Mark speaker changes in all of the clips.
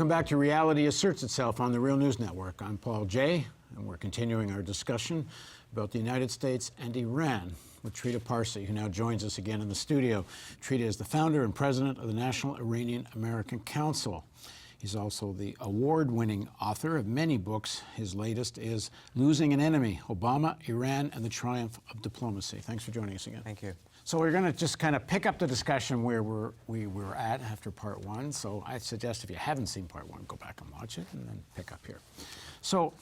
Speaker 1: Welcome back to Reality Asserts Itself on the Real News Network. I'm Paul Jay, and we're continuing our discussion about the United States and Iran with Trita Parsi, who now joins us again in the studio. Trita is the founder and president of the National Iranian American Council. He's also the award-winning author of many books. His latest is Losing an Enemy, Obama, Iran, and the Triumph of Diplomacy. Thanks for joining us again.
Speaker 2: Thank you.
Speaker 1: So we're going to just kind of pick up the discussion where we were at after part one. So I suggest if you haven't seen part one, go back and watch it and then pick up here. So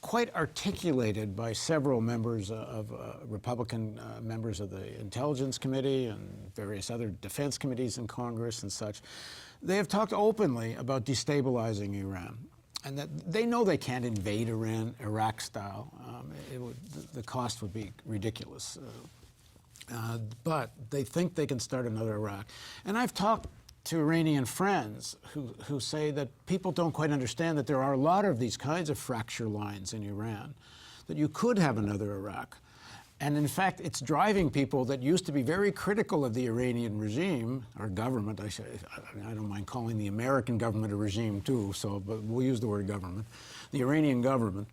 Speaker 1: quite articulated by several members of Republican members of the Intelligence Committee and various other defense committees in Congress and such, they have talked openly about destabilizing Iran. And that they know they can't invade Iran, Iraq style. The cost would be ridiculous. But they think they can start another Iraq. And I've talked to Iranian friends who say that people don't quite understand that there are a lot of these kinds of fracture lines in Iran, that you could have another Iraq. And in fact, it's driving people that used to be very critical of the Iranian regime, or government, I don't mind calling the American government a regime too, but we'll use the word government, the Iranian government,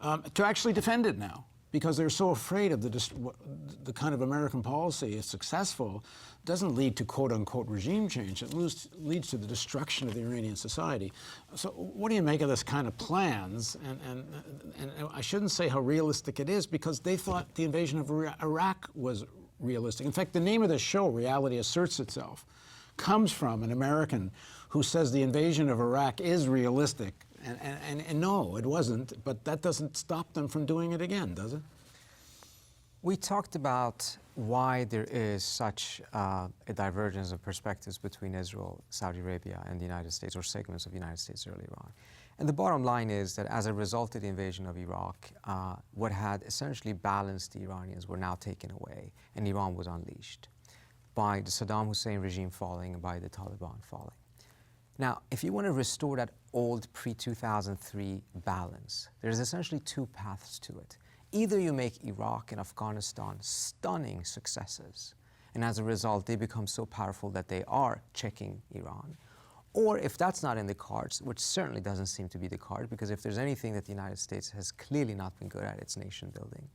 Speaker 1: to actually defend it now, because they're so afraid of the kind of American policy, if successful, doesn't lead to quote-unquote regime change. It leads to the destruction of the Iranian society. So what do you make of this kind of plans? And I shouldn't say how realistic it is, because they thought the invasion of Iraq was realistic. In fact, the name of the show, Reality Asserts Itself, comes from an American who says the invasion of Iraq is realistic. And no, it wasn't, but that doesn't stop them from doing it again, does it?
Speaker 2: We talked about why there is such a divergence of perspectives between Israel, Saudi Arabia, and the United States, or segments of the United States earlier on. And the bottom line is that as a result of the invasion of Iraq, what had essentially balanced the Iranians were now taken away, and Iran was unleashed by the Saddam Hussein regime falling and by the Taliban falling. Now, if you want to restore that old pre-2003 balance, there's essentially two paths to it. Either you make Iraq and Afghanistan stunning successes, and as a result, they become so powerful that they are checking Iran. Or if that's not in the cards, which certainly doesn't seem to be the card, because if there's anything that the United States has clearly not been good at, it's nation building.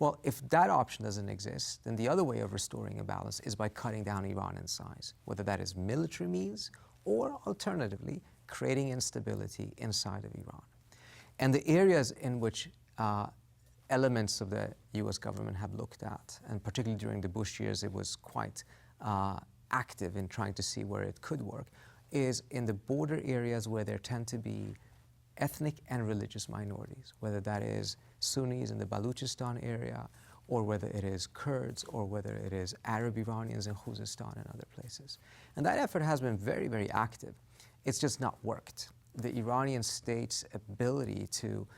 Speaker 2: Well, if that option doesn't exist, then the other way of restoring a balance is by cutting down Iran in size, whether that is military means or alternatively, creating instability inside of Iran. And the areas in which elements of the US government have looked at, and particularly during the Bush years, it was quite active in trying to see where it could work, is in the border areas where there tend to be ethnic and religious minorities, whether that is Sunnis in the Baluchistan area, or whether it is Kurds, or whether it is Arab Iranians in Khuzestan and other places. And that effort has been very, very active. It's just not worked. The Iranian state's ability to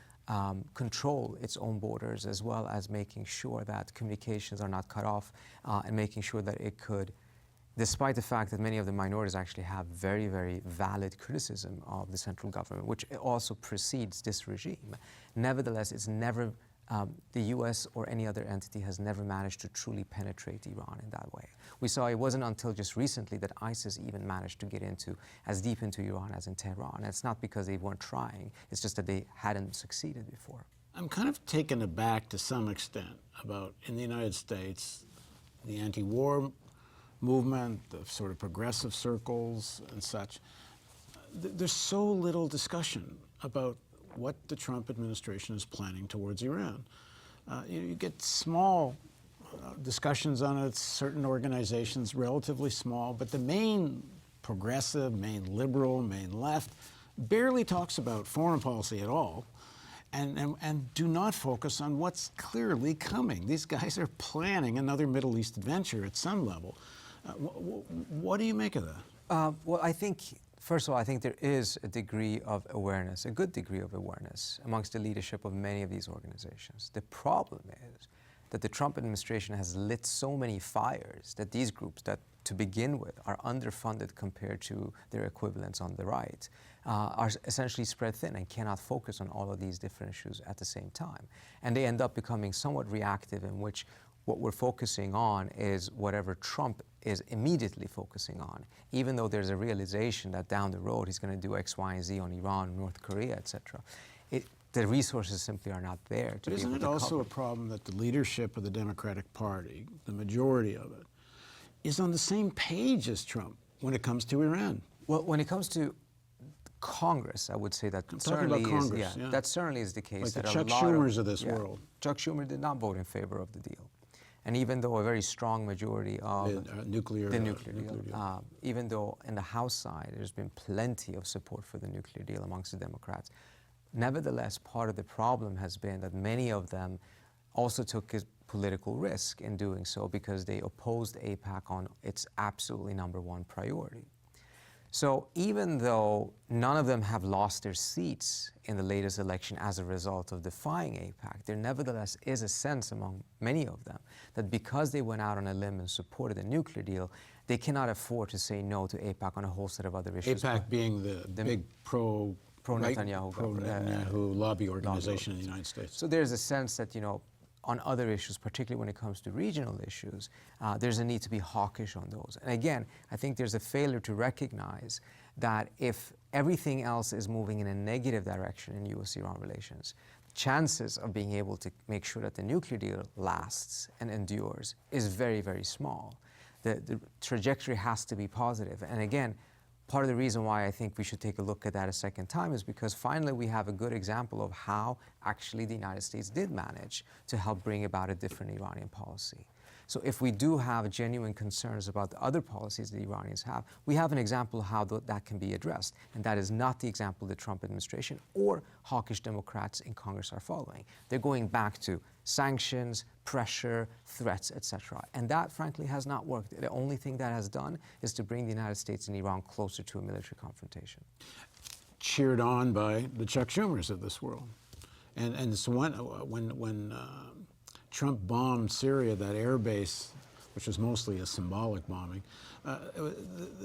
Speaker 2: control its own borders, as well as making sure that communications are not cut off, and making sure that it could, despite the fact that many of the minorities actually have very, very valid criticism of the central government, which also precedes this regime, nevertheless, it's never, the US or any other entity has never managed to truly penetrate Iran in that way. We saw it wasn't until just recently that ISIS even managed to get as deep into Iran as in Tehran. And it's not because they weren't trying, it's just that they hadn't succeeded before.
Speaker 1: I'm kind of taken aback to some extent about, in the United States, the anti-war movement, the sort of progressive circles and such. There's so little discussion about what the Trump administration is planning towards Iran. You get small discussions on it, certain organizations, relatively small, but the main progressive, main liberal, main left barely talks about foreign policy at all, and do not focus on what's clearly coming. These guys are planning another Middle East adventure at some level. What do you make of that?
Speaker 2: Well, I think, first of all, I think there is a degree of awareness, a good degree of awareness amongst the leadership of many of these organizations. The problem is that the Trump administration has lit so many fires that these groups that, to begin with, are underfunded compared to their equivalents on the right, are essentially spread thin and cannot focus on all of these different issues at the same time. And they end up becoming somewhat reactive, in which what we're focusing on is whatever Trump is immediately focusing on, even though there's a realization that down the road he's going to do X, Y, and Z on Iran, North Korea, etc. The resources simply are not there to
Speaker 1: But
Speaker 2: be able
Speaker 1: isn't
Speaker 2: to
Speaker 1: it also
Speaker 2: cover.
Speaker 1: a problem that the leadership of the Democratic Party, the majority of it, is on the same page as Trump when it comes to Iran?
Speaker 2: Well, when it comes to Congress, I would say that
Speaker 1: I'm talking
Speaker 2: certainly
Speaker 1: about Congress,
Speaker 2: is,
Speaker 1: yeah.
Speaker 2: that certainly is the case.
Speaker 1: Like the
Speaker 2: that
Speaker 1: Chuck
Speaker 2: a lot
Speaker 1: Schumers of this
Speaker 2: yeah,
Speaker 1: world.
Speaker 2: Chuck Schumer did not vote in favor of the deal. And even though a very strong majority of
Speaker 1: The nuclear
Speaker 2: deal,
Speaker 1: deal.
Speaker 2: even though in the House side there's been plenty of support for the nuclear deal amongst the Democrats, nevertheless, part of the problem has been that many of them also took a political risk in doing so because they opposed AIPAC on its absolutely #1 priority. So even though none of them have lost their seats in the latest election as a result of defying AIPAC, there nevertheless is a sense among many of them that because they went out on a limb and supported the nuclear deal, they cannot afford to say no to AIPAC on a whole set of other issues.
Speaker 1: AIPAC being the big pro-Netanyahu lobby organization in the United States.
Speaker 2: So there's a sense that, on other issues, particularly when it comes to regional issues, there's a need to be hawkish on those. And again, I think there's a failure to recognize that if everything else is moving in a negative direction in U.S.-Iran relations, chances of being able to make sure that the nuclear deal lasts and endures is very, very small. The trajectory has to be positive. And again, part of the reason why I think we should take a look at that a second time is because finally we have a good example of how actually the United States did manage to help bring about a different Iranian policy. So if we do have genuine concerns about the other policies the Iranians have, we have an example of how that can be addressed. And that is not the example the Trump administration or hawkish Democrats in Congress are following. They're going back to sanctions, pressure, threats, etc. And that, frankly, has not worked. The only thing that has done is to bring the United States and Iran closer to a military confrontation.
Speaker 1: Cheered on by the Chuck Schumers of this world. And so when Trump bombed Syria, that air base, which was mostly a symbolic bombing,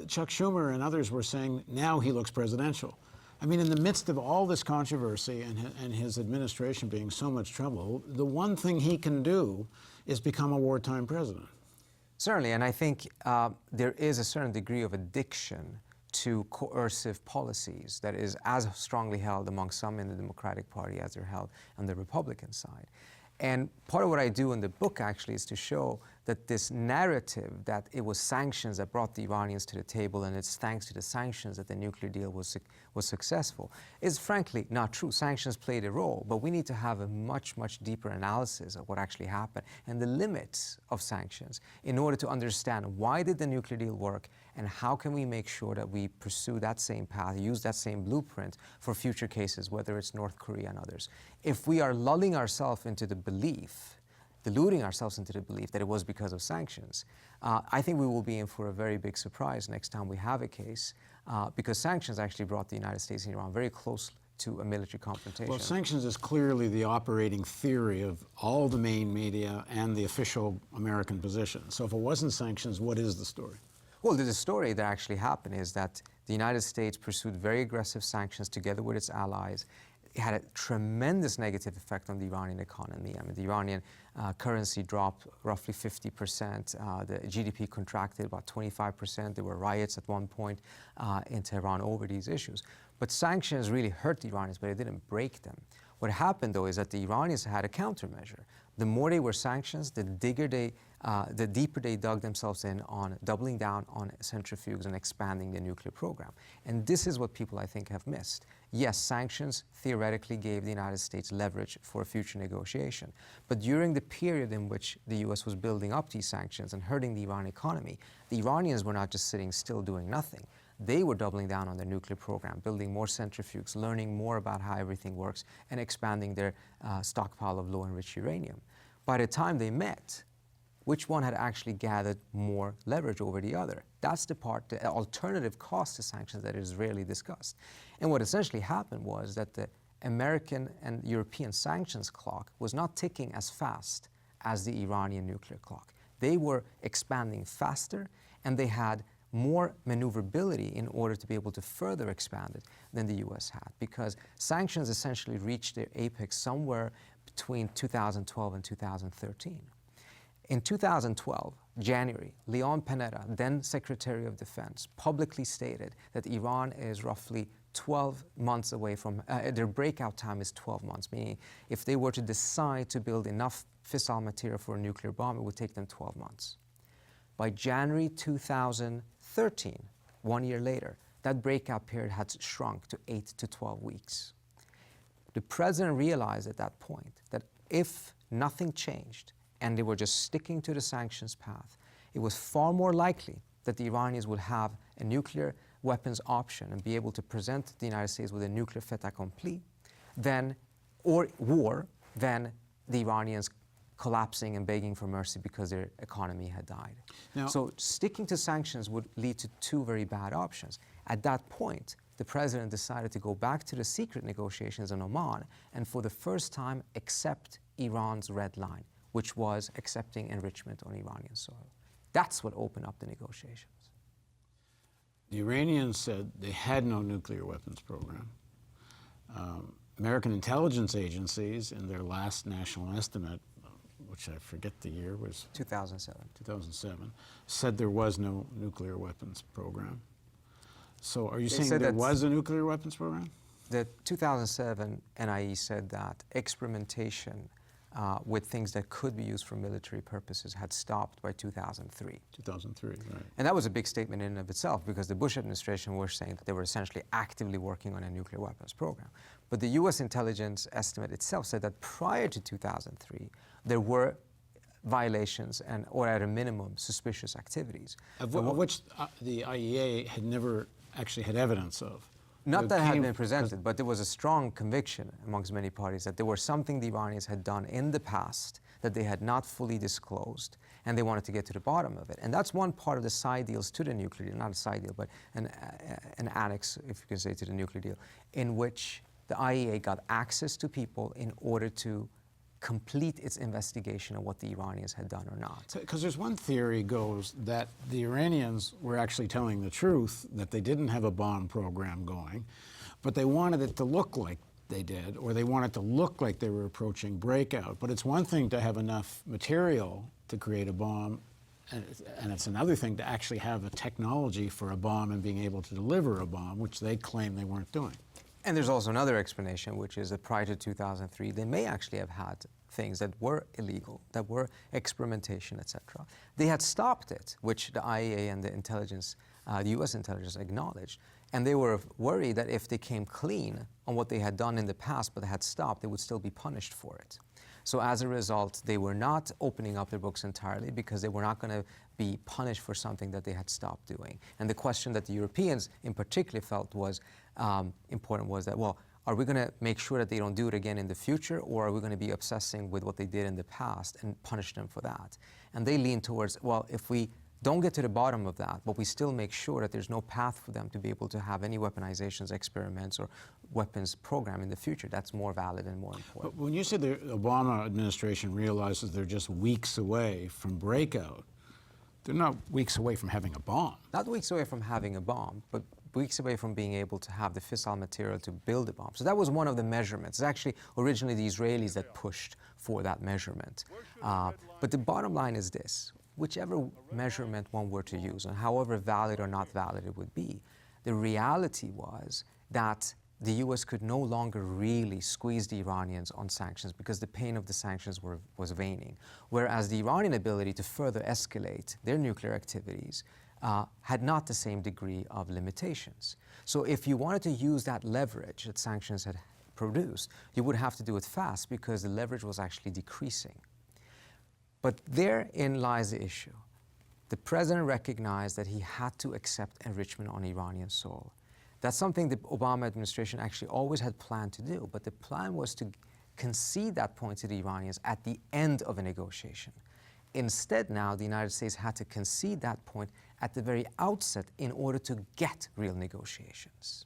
Speaker 1: Chuck Schumer and others were saying, now he looks presidential. I mean, in the midst of all this controversy and his administration being so much trouble, the one thing he can do is become a wartime president.
Speaker 2: Certainly, and I think there is a certain degree of addiction to coercive policies that is as strongly held among some in the Democratic Party as they're held on the Republican side. And part of what I do in the book actually is to show that this narrative that it was sanctions that brought the Iranians to the table and it's thanks to the sanctions that the nuclear deal was successful is frankly not true. Sanctions played a role, but we need to have a much, much deeper analysis of what actually happened and the limits of sanctions in order to understand why did the nuclear deal work and how can we make sure that we pursue that same path, use that same blueprint for future cases, whether it's North Korea and others. If we are lulling ourselves into the belief, deluding ourselves into the belief that it was because of sanctions, I think we will be in for a very big surprise next time we have a case, because sanctions actually brought the United States and Iran very close to a military confrontation.
Speaker 1: Well, sanctions is clearly the operating theory of all the main media and the official American position. So if it wasn't sanctions, what is the story?
Speaker 2: Well, the story that actually happened is that the United States pursued very aggressive sanctions together with its allies. It had a tremendous negative effect on the Iranian economy. I mean, the Iranian currency dropped roughly 50%. The GDP contracted about 25%. There were riots at one point in Tehran over these issues. But sanctions really hurt the Iranians, but it didn't break them. What happened, though, is that the Iranians had a countermeasure. The more they were sanctions, the deeper they dug themselves in on doubling down on centrifuges and expanding the nuclear program. And this is what people, I think, have missed. Yes, sanctions theoretically gave the United States leverage for a future negotiation. But during the period in which the U.S. was building up these sanctions and hurting the Iranian economy, the Iranians were not just sitting still doing nothing. They were doubling down on their nuclear program, building more centrifuges, learning more about how everything works, and expanding their stockpile of low-enriched uranium. By the time they met, which one had actually gathered more leverage over the other? That's the part, the alternative cost to sanctions that is rarely discussed. And what essentially happened was that the American and European sanctions clock was not ticking as fast as the Iranian nuclear clock. They were expanding faster, and they had more maneuverability in order to be able to further expand it than the U.S. had, because sanctions essentially reached their apex somewhere between 2012 and 2013. In 2012, January, Leon Panetta, then Secretary of Defense, publicly stated that Iran is roughly 12 months away from, their breakout time is 12 months, meaning if they were to decide to build enough fissile material for a nuclear bomb, it would take them 12 months. By January 2013, 1 year later, that breakout period had shrunk to 8 to 12 weeks. The president realized at that point that if nothing changed and they were just sticking to the sanctions path, it was far more likely that the Iranians would have a nuclear weapons option and be able to present the United States with a nuclear fait accompli or war than the Iranians collapsing and begging for mercy because their economy had died.
Speaker 1: Now,
Speaker 2: so sticking to sanctions would lead to two very bad options. At that point, the president decided to go back to the secret negotiations in Oman and for the first time accept Iran's red line, which was accepting enrichment on Iranian soil. That's what opened up the negotiations.
Speaker 1: the Iranians said they had no nuclear weapons program. American intelligence agencies, in their last national estimate, which I forget the year, was 2007, said there was no nuclear weapons program. So are you saying there was a nuclear weapons program?
Speaker 2: The 2007 NIE said that experimentation with things that could be used for military purposes had stopped by 2003.
Speaker 1: 2003, right.
Speaker 2: And that was a big statement in and of itself, because the Bush administration were saying that they were essentially actively working on a nuclear weapons program. But the U.S. intelligence estimate itself said that prior to 2003, there were violations and, or at a minimum, suspicious activities.
Speaker 1: Of which the IEA had never actually had evidence of.
Speaker 2: Not that had been presented, but there was a strong conviction amongst many parties that there was something the Iranians had done in the past that they had not fully disclosed, and they wanted to get to the bottom of it. And that's one part of the side deals to the nuclear deal, not a side deal, but an annex, if you can say, to the nuclear deal, in which the IEA got access to people in order to complete its investigation of what the Iranians had done or not.
Speaker 1: Because there's one theory goes that the Iranians were actually telling the truth, that they didn't have a bomb program going, but they wanted it to look like they did, or they wanted to look like they were approaching breakout. But it's one thing to have enough material to create a bomb, and it's another thing to actually have a technology for a bomb and being able to deliver a bomb, which they claim they weren't doing.
Speaker 2: And there's also another explanation, which is that prior to 2003, they may actually have had things that were illegal, that were experimentation, etc. They had stopped it, which the IAEA and the intelligence, the U.S. intelligence acknowledged. And they were worried that if they came clean on what they had done in the past but had stopped, they would still be punished for it. So as a result, they were not opening up their books entirely because they were not going to be punished for something that they had stopped doing. And the question that the Europeans in particular felt was important was that, well, are we going to make sure that they don't do it again in the future, or are we going to be obsessing with what they did in the past and punish them for that? And they lean towards, well, if we don't get to the bottom of that, but we still make sure that there's no path for them to be able to have any weaponizations, experiments, or weapons program in the future, that's more valid and more important.
Speaker 1: But when you said the Obama administration realizes they're just weeks away from breakout, they're not weeks away from having a bomb.
Speaker 2: Not weeks away from having a bomb, but weeks away from being able to have the fissile material to build a bomb. So that was one of the measurements. It's actually originally the Israelis that pushed for that measurement. But the bottom line is this. Whichever measurement one were to use, and however valid or not valid it would be, the reality was that the U.S. could no longer really squeeze the Iranians on sanctions because the pain of the sanctions was waning, whereas the Iranian ability to further escalate their nuclear activities had not the same degree of limitations. So if you wanted to use that leverage that sanctions had produced, you would have to do it fast because the leverage was actually decreasing. But therein lies the issue. The president recognized that he had to accept enrichment on Iranian soil. That's something the Obama administration actually always had planned to do, but the plan was to concede that point to the Iranians at the end of a negotiation. Instead, now, the United States had to concede that point at the very outset in order to get real negotiations.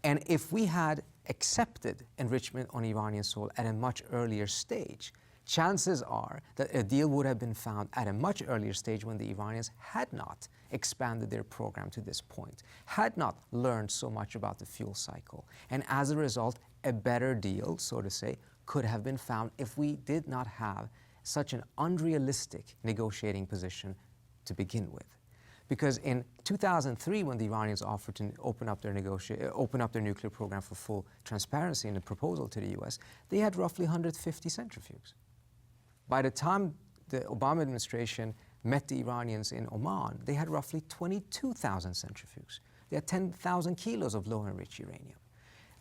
Speaker 2: And if we had accepted enrichment on Iranian soil at a much earlier stage, chances are that a deal would have been found at a much earlier stage when the Iranians had not expanded their program to this point, had not learned so much about the fuel cycle. And as a result, a better deal, so to say, could have been found if we did not have such an unrealistic negotiating position to begin with. Because in 2003, when the Iranians offered to open up their nuclear program for full transparency in a proposal to the US, they had roughly 150 centrifuges. By the time the Obama administration met the Iranians in Oman, they had roughly 22,000 centrifuges. They had 10,000 kilos of low-enriched uranium.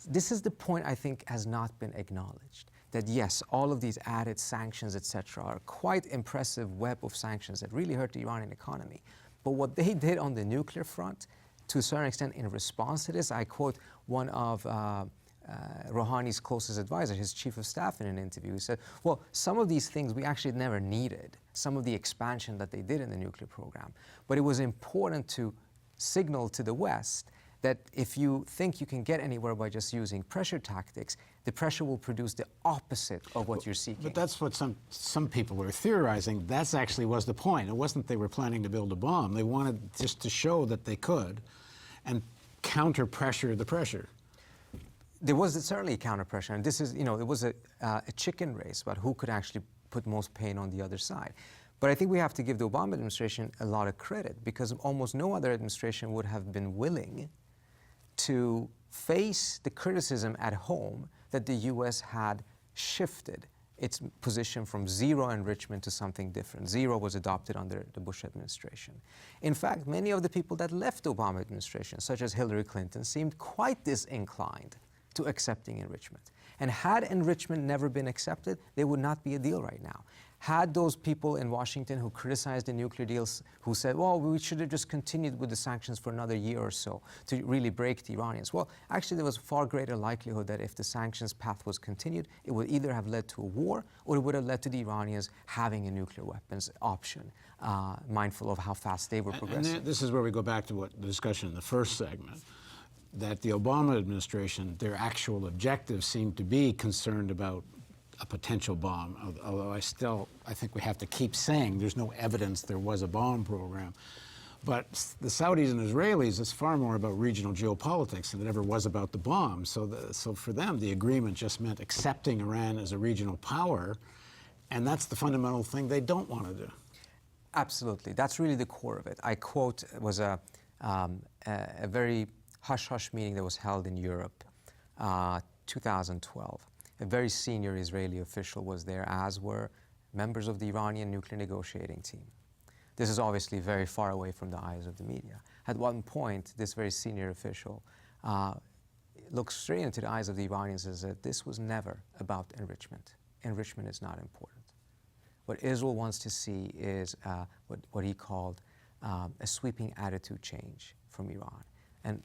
Speaker 2: This is the point I think has not been acknowledged, that yes, all of these added sanctions, etc., are quite impressive web of sanctions that really hurt the Iranian economy. But what they did on the nuclear front, to a certain extent in response to this, I quote one of Rouhani's closest advisor, his chief of staff, in an interview. He said, well, some of these things we actually never needed, some of the expansion that they did in the nuclear program. But it was important to signal to the West that if you think you can get anywhere by just using pressure tactics, the pressure will produce the opposite of what you're seeking.
Speaker 1: But that's what some people were theorizing. That's actually was the point. It wasn't they were planning to build a bomb. They wanted just to show that they could and counter pressure the pressure.
Speaker 2: There was certainly counter pressure, and this is, it was a chicken race about who could actually put most pain on the other side. But I think we have to give the Obama administration a lot of credit, because almost no other administration would have been willing to face the criticism at home that the US had shifted its position from zero enrichment to something different. Zero was adopted under the Bush administration. In fact, many of the people that left the Obama administration, such as Hillary Clinton, seemed quite disinclined to accepting enrichment. And had enrichment never been accepted, there would not be a deal right now. Had those people in Washington who criticized the nuclear deals, who said, well, we should have just continued with the sanctions for another year or so to really break the Iranians. Well, actually, there was far greater likelihood that if the sanctions path was continued, it would either have led to a war or it would have led to the Iranians having a nuclear weapons option, mindful of how fast they were progressing.
Speaker 1: And this is where we go back to what the discussion in the first segment, that the Obama administration, their actual objectives seem to be concerned about a potential bomb, although I think we have to keep saying there's no evidence there was a bomb program. But the Saudis and Israelis, it's far more about regional geopolitics than it ever was about the bomb. So for them, the agreement just meant accepting Iran as a regional power, and that's the fundamental thing they don't want to do.
Speaker 2: Absolutely. That's really the core of it. I quote, it was a very hush-hush meeting that was held in Europe, 2012. A very senior Israeli official was there, as were members of the Iranian nuclear negotiating team. This is obviously very far away from the eyes of the media. At one point, this very senior official looked straight into the eyes of the Iranians and said, this was never about enrichment. Enrichment is not important. What Israel wants to see is what he called a sweeping attitude change from Iran. And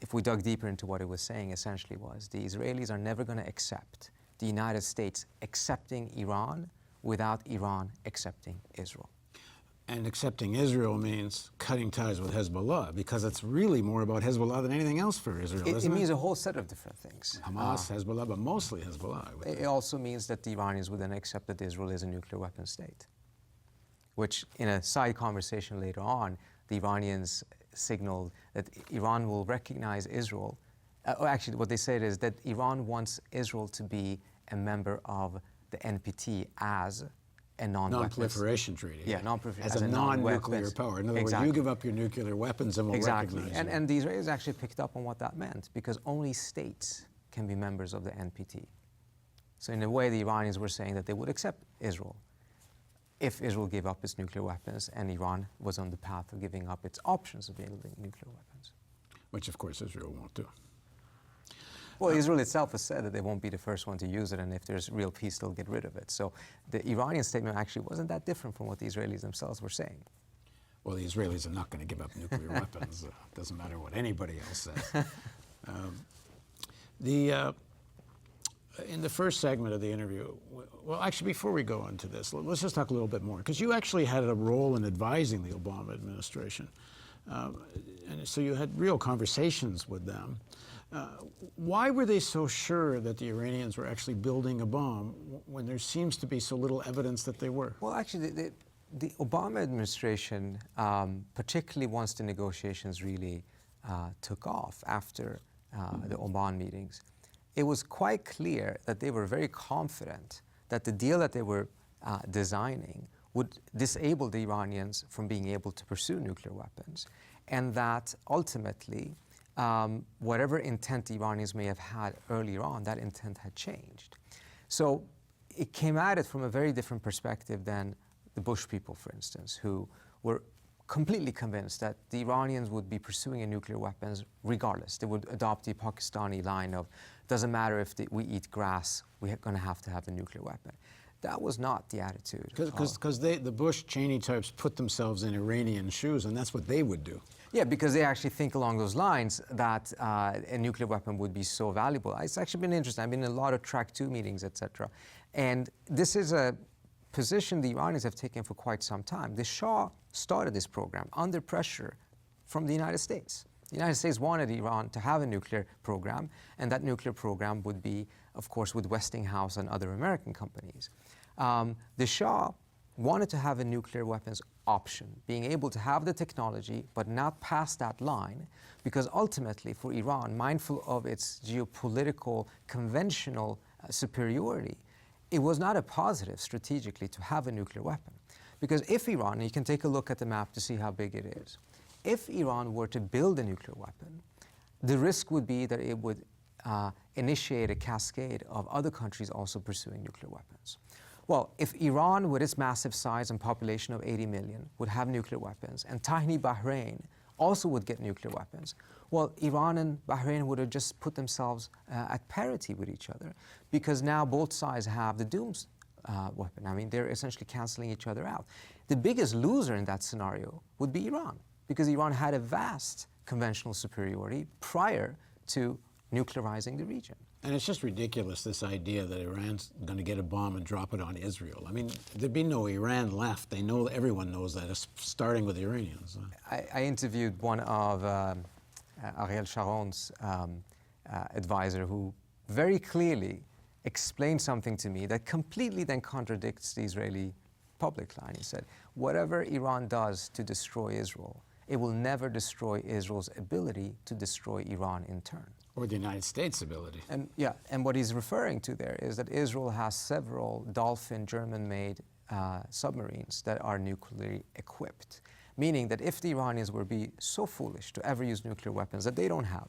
Speaker 2: if we dug deeper into what it was saying, essentially was the Israelis are never going to accept the United States accepting Iran without Iran accepting Israel.
Speaker 1: And accepting Israel means cutting ties with Hezbollah, because it's really more about Hezbollah than anything else for Israel, isn't it?
Speaker 2: It means a whole set of different things.
Speaker 1: Hamas, Hezbollah, but mostly Hezbollah, I would think.
Speaker 2: It also means that the Iranians would then accept that Israel is a nuclear weapon state, which in a side conversation later on, the Iranians signaled that Iran will recognize Israel. Actually, what they said is that Iran wants Israel to be a member of the NPT as a
Speaker 1: non-proliferation treaty.
Speaker 2: Yeah, non-proliferation
Speaker 1: as a non-nuclear power. In other words, you give up your nuclear weapons and we'll recognize you.
Speaker 2: And the Israelis actually picked up on what that meant, because only states can be members of the NPT. So in a way, the Iranians were saying that they would accept Israel if Israel gave up its nuclear weapons and Iran was on the path of giving up its options of building nuclear weapons.
Speaker 1: Which, of course, Israel won't do.
Speaker 2: Well, Israel itself has said that they won't be the first one to use it, and if there's real peace, they'll get rid of it. So the Iranian statement actually wasn't that different from what the Israelis themselves were saying.
Speaker 1: Well, the Israelis are not going to give up nuclear weapons. Doesn't matter what anybody else says. In the first segment of the interview, well, actually, before we go into this, let's just talk a little bit more, because you actually had a role in advising the Obama administration. And so you had real conversations with them. Why were they so sure that the Iranians were actually building a bomb when there seems to be so little evidence that they were?
Speaker 2: Well, actually, the Obama administration, particularly once the negotiations really took off after the Oman meetings, it was quite clear that they were very confident that the deal that they were designing would disable the Iranians from being able to pursue nuclear weapons, and that ultimately, whatever intent the Iranians may have had earlier on, that intent had changed. So it came at it from a very different perspective than the Bush people, for instance, who were completely convinced that the Iranians would be pursuing a nuclear weapons regardless. They would adopt the Pakistani line of, doesn't matter if we eat grass, we're going to have the nuclear weapon. That was not the attitude.
Speaker 1: Because the Bush-Cheney types put themselves in Iranian shoes, and that's what they would do.
Speaker 2: Yeah, because they actually think along those lines that a nuclear weapon would be so valuable. It's actually been interesting. I've been in a lot of Track 2 meetings, etc. And this is a position the Iranians have taken for quite some time. The Shah started this program under pressure from the United States. The United States wanted Iran to have a nuclear program, and that nuclear program would be, of course, with Westinghouse and other American companies. The Shah wanted to have a nuclear weapons option, being able to have the technology but not pass that line, because ultimately for Iran, mindful of its geopolitical, conventional superiority, it was not a positive strategically to have a nuclear weapon. Because if Iran, and you can take a look at the map to see how big it is, if Iran were to build a nuclear weapon, the risk would be that it would initiate a cascade of other countries also pursuing nuclear weapons. Well, if Iran, with its massive size and population of 80 million, would have nuclear weapons, and tiny Bahrain also would get nuclear weapons, well, Iran and Bahrain would have just put themselves at parity with each other, because now both sides have the Dooms weapon. I mean, they're essentially canceling each other out. The biggest loser in that scenario would be Iran, because Iran had a vast conventional superiority prior to nuclearizing the region.
Speaker 1: And it's just ridiculous, this idea that Iran's going to get a bomb and drop it on Israel. I mean, there'd be no Iran left. They know, everyone knows that, starting with the Iranians.
Speaker 2: I interviewed one of Ariel Sharon's advisor, who very clearly explained something to me that completely then contradicts the Israeli public line. He said, whatever Iran does to destroy Israel, it will never destroy Israel's ability to destroy Iran in turn.
Speaker 1: Or the United States' ability.
Speaker 2: And yeah, and what he's referring to there is that Israel has several Dolphin German-made submarines that are nuclearly equipped, meaning that if the Iranians were be so foolish to ever use nuclear weapons that they don't have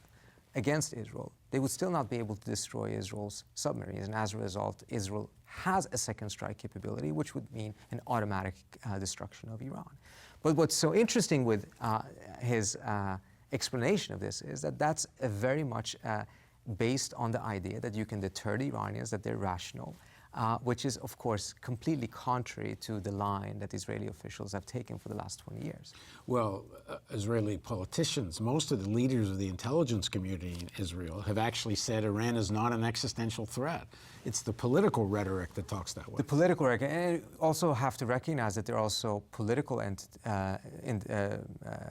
Speaker 2: against Israel, they would still not be able to destroy Israel's submarines. And as a result, Israel has a second strike capability, which would mean an automatic destruction of Iran. But what's so interesting with his explanation of this is that that's a very much based on the idea that you can deter the Iranians, that they're rational, which is, of course, completely contrary to the line that Israeli officials have taken for the last 20 years.
Speaker 1: Well, Israeli politicians, most of the leaders of the intelligence community in Israel have actually said Iran is not an existential threat. It's the political rhetoric that talks that way.
Speaker 2: The political rhetoric, and also have to recognize that there are also political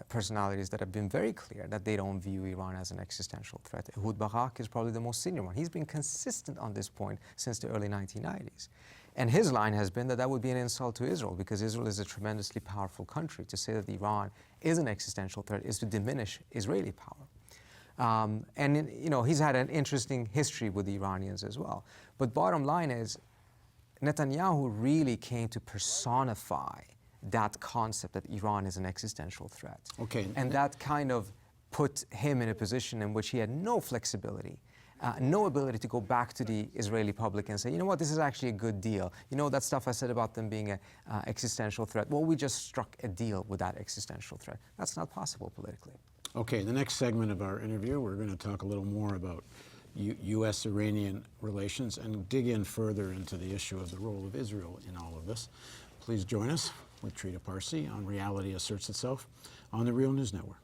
Speaker 2: personalities that have been very clear that they don't view Iran as an existential threat. Ehud Barak is probably the most senior one. He's been consistent on this point since the early 1990s. And his line has been that that would be an insult to Israel, because Israel is a tremendously powerful country. To say that Iran is an existential threat is to diminish Israeli power. And you know, he's had an interesting history with the Iranians as well. But bottom line is, Netanyahu really came to personify that concept that Iran is an existential threat.
Speaker 1: Okay.
Speaker 2: And that kind of put him in a position in which he had no flexibility, no ability to go back to the Israeli public and say, you know what, this is actually a good deal. You know, that stuff I said about them being an existential threat, well, we just struck a deal with that existential threat. That's not possible politically.
Speaker 1: Okay, the next segment of our interview, we're going to talk a little more about U.S.-Iranian relations and dig in further into the issue of the role of Israel in all of this. Please join us with Trita Parsi on Reality Asserts Itself on the Real News Network.